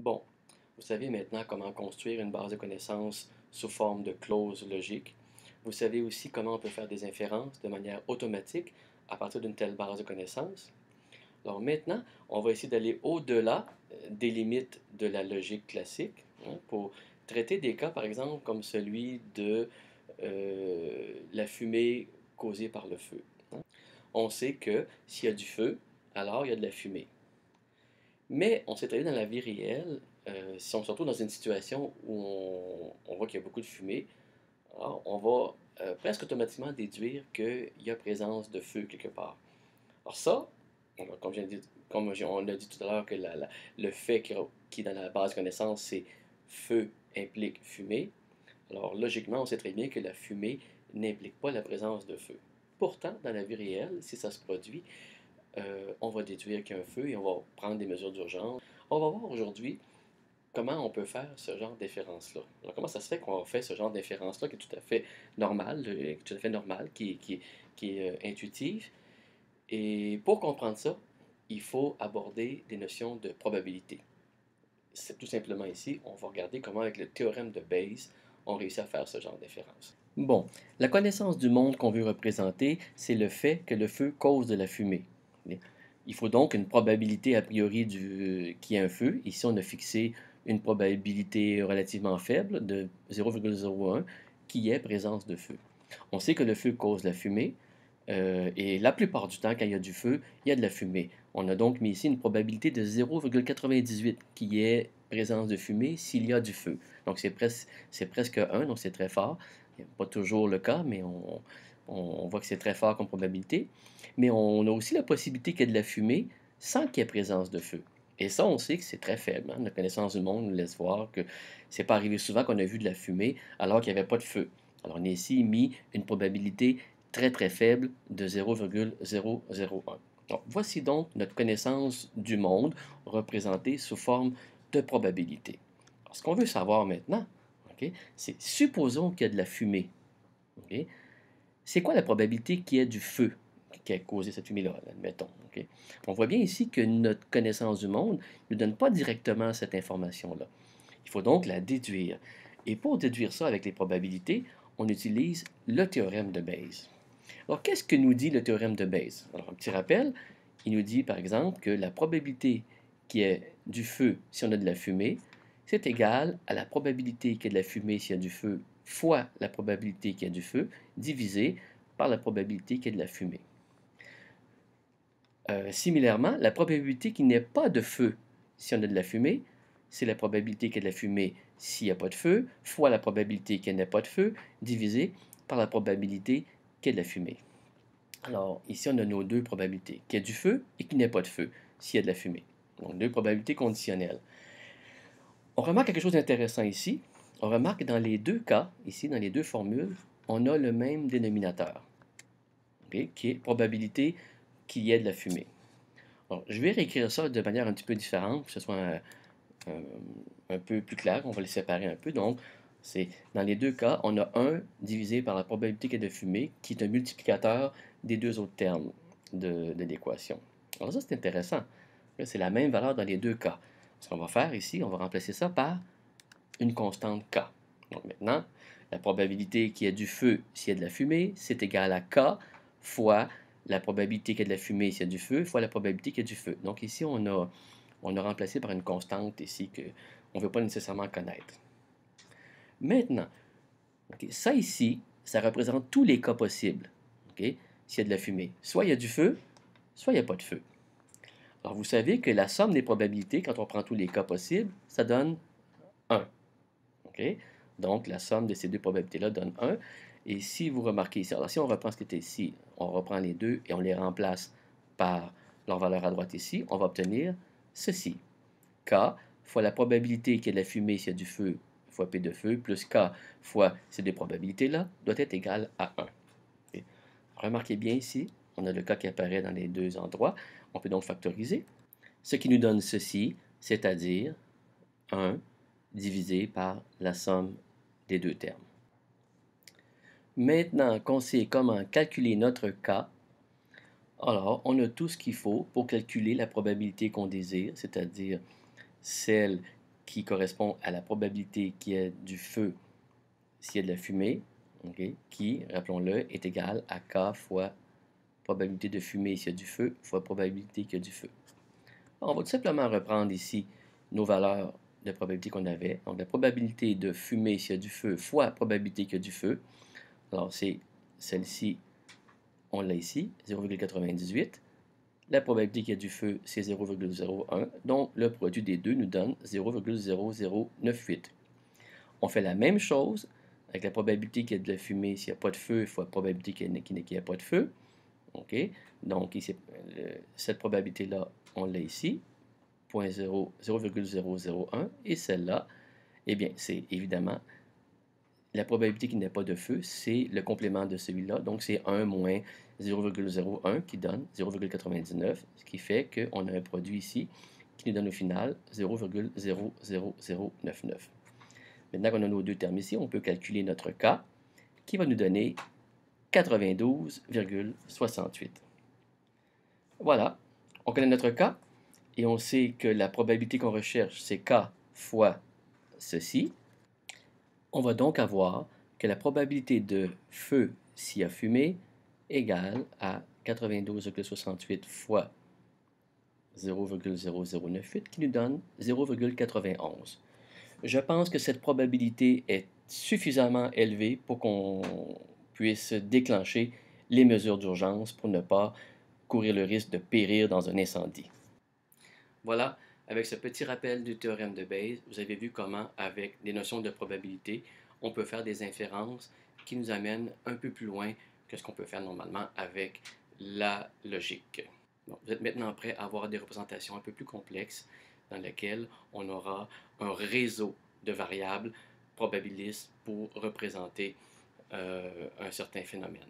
Bon, vous savez maintenant comment construire une base de connaissances sous forme de clauses logiques. Vous savez aussi comment on peut faire des inférences de manière automatique à partir d'une telle base de connaissances. Alors maintenant, on va essayer d'aller au-delà des limites de la logique classique pour traiter des cas, par exemple, comme celui de la fumée causée par le feu. On sait que s'il y a du feu, alors il y a de la fumée. Mais on s'est trouvé dans la vie réelle, si on se retrouve dans une situation où on voit qu'il y a beaucoup de fumée, alors on va presque automatiquement déduire qu'il y a présence de feu quelque part. Alors ça, on a dit tout à l'heure que le fait qui est dans la base de connaissance, c'est feu implique fumée. Alors logiquement, on sait très bien que la fumée n'implique pas la présence de feu. Pourtant, dans la vie réelle, si ça se produit, on va déduire qu'il y a un feu et on va prendre des mesures d'urgence. On va voir aujourd'hui comment on peut faire ce genre d'inférence-là. Alors, comment ça se fait qu'on fait ce genre d'inférence-là qui est tout à fait normal, qui est intuitif. Et pour comprendre ça, il faut aborder des notions de probabilité. C'est tout simplement ici, on va regarder comment avec le théorème de Bayes, on réussit à faire ce genre d'inférence. Bon, la connaissance du monde qu'on veut représenter, c'est le fait que le feu cause de la fumée. Il faut donc une probabilité a priori qu'il y ait un feu. Ici, on a fixé une probabilité relativement faible de 0,01 qu'il y ait présence de feu. On sait que le feu cause la fumée, et la plupart du temps, quand il y a du feu, il y a de la fumée. On a donc mis ici une probabilité de 0,98 qu'il y ait présence de fumée s'il y a du feu. Donc c'est presque 1, donc c'est très fort. Pas toujours le cas, mais on voit que c'est très fort comme probabilité. Mais on a aussi la possibilité qu'il y ait de la fumée sans qu'il y ait présence de feu. Et ça, on sait que c'est très faible. Notre connaissance du monde nous laisse voir que c'est pas arrivé souvent qu'on a vu de la fumée alors qu'il n'y avait pas de feu. Alors on a ici mis une probabilité très très faible de 0,001. Donc, voici donc notre connaissance du monde représentée sous forme de probabilité. Alors, ce qu'on veut savoir maintenant, ok, c'est supposons qu'il y a de la fumée. Ok. C'est quoi la probabilité qu'il y ait du feu qui a causé cette fumée-là, admettons. Ok. On voit bien ici que notre connaissance du monde ne nous donne pas directement cette information-là. Il faut donc la déduire. Et pour déduire ça avec les probabilités, on utilise le théorème de Bayes. Alors, qu'est-ce que nous dit le théorème de Bayes? Alors, un petit rappel, il nous dit par exemple que la probabilité qu'il y ait du feu si on a de la fumée, c'est égal à la probabilité qu'il y ait de la fumée s'il y a du feu fois la probabilité qu'il y a du feu, divisé par la probabilité qu'il y ait de la fumée. Similairement, la probabilité qu'il n'y ait pas de feu si on a de la fumée, c'est la probabilité qu'il y ait de la fumée s'il n'y a pas de feu, fois la probabilité qu'il n'y ait pas de feu, divisé par la probabilité qu'il y ait de la fumée. Alors, ici, on a nos deux probabilités, qu'il y ait du feu et qu'il n'y ait pas de feu, s'il y a de la fumée. Donc, deux probabilités conditionnelles. On remarque quelque chose d'intéressant ici. On remarque que dans les deux cas, ici, dans les deux formules, on a le même dénominateur, okay, qui est probabilité qu'il y ait de la fumée. Bon, je vais réécrire ça de manière un petit peu différente, pour que ce soit un peu plus clair. On va les séparer un peu. Donc, c'est dans les deux cas, on a 1 divisé par la probabilité qu'il y ait de fumée, qui est un multiplicateur des deux autres termes de l'équation. Alors ça, c'est intéressant. C'est la même valeur dans les deux cas. Ce qu'on va faire ici, on va remplacer ça par une constante K. Donc maintenant, la probabilité qu'il y ait du feu s'il y a de la fumée, c'est égal à K fois la probabilité qu'il y ait de la fumée s'il y a du feu, fois la probabilité qu'il y ait du feu. Donc ici, on a remplacé par une constante ici qu'on ne veut pas nécessairement connaître. Maintenant, ça ici, ça représente tous les cas possibles. S'il y a de la fumée, soit il y a du feu, soit il n'y a pas de feu. Alors vous savez que la somme des probabilités, quand on prend tous les cas possibles, ça donne 1. Donc la somme de ces deux probabilités-là donne 1. Et si vous remarquez ici, alors si on reprend ce qui était ici, on reprend les deux et on les remplace par leur valeur à droite ici, on va obtenir ceci. K fois la probabilité qu'il y ait de la fumée s'il y a du feu fois P de feu, plus K fois ces deux probabilités-là, doit être égal à 1. Okay. Remarquez bien ici, on a le K qui apparaît dans les deux endroits. On peut donc factoriser, ce qui nous donne ceci, c'est-à-dire 1 divisé par la somme des deux termes. Maintenant qu'on sait comment calculer notre K, alors on a tout ce qu'il faut pour calculer la probabilité qu'on désire, c'est-à-dire celle qui correspond à la probabilité qu'il y ait du feu s'il y a de la fumée, okay, qui, rappelons-le, est égal à K fois probabilité de fumée s'il y a du feu fois probabilité qu'il y a du feu. On va tout simplement reprendre ici nos valeurs de probabilité qu'on avait. Donc la probabilité de fumée s'il y a du feu fois probabilité qu'il y a du feu. Alors c'est celle-ci, on l'a ici, 0,98. La probabilité qu'il y a du feu, c'est 0,01. Donc le produit des deux nous donne 0,0098. On fait la même chose avec la probabilité qu'il y a de la fumée s'il n'y a pas de feu fois la probabilité qu'il n'y a pas de feu. OK? Donc, ici, cette probabilité-là, on l'a ici, 0,001. Et celle-là, eh bien, c'est évidemment la probabilité qu'il n'y ait pas de feu, c'est le complément de celui-là. Donc, c'est 1 moins 0,01 qui donne 0,99, ce qui fait qu'on a un produit ici qui nous donne au final 0,00099. Maintenant qu'on a nos deux termes ici, on peut calculer notre K qui va nous donner 92,68. Voilà, on connaît notre K et on sait que la probabilité qu'on recherche, c'est K fois ceci. On va donc avoir que la probabilité de feu s'il y a fumée égale à 92,68 fois 0,0098 qui nous donne 0,91. Je pense que cette probabilité est suffisamment élevée pour qu'on puisse déclencher les mesures d'urgence pour ne pas courir le risque de périr dans un incendie. Voilà, avec ce petit rappel du théorème de Bayes, vous avez vu comment, avec des notions de probabilité, on peut faire des inférences qui nous amènent un peu plus loin que ce qu'on peut faire normalement avec la logique. Bon, vous êtes maintenant prêt à avoir des représentations un peu plus complexes dans lesquelles on aura un réseau de variables probabilistes pour représenter un certain phénomène.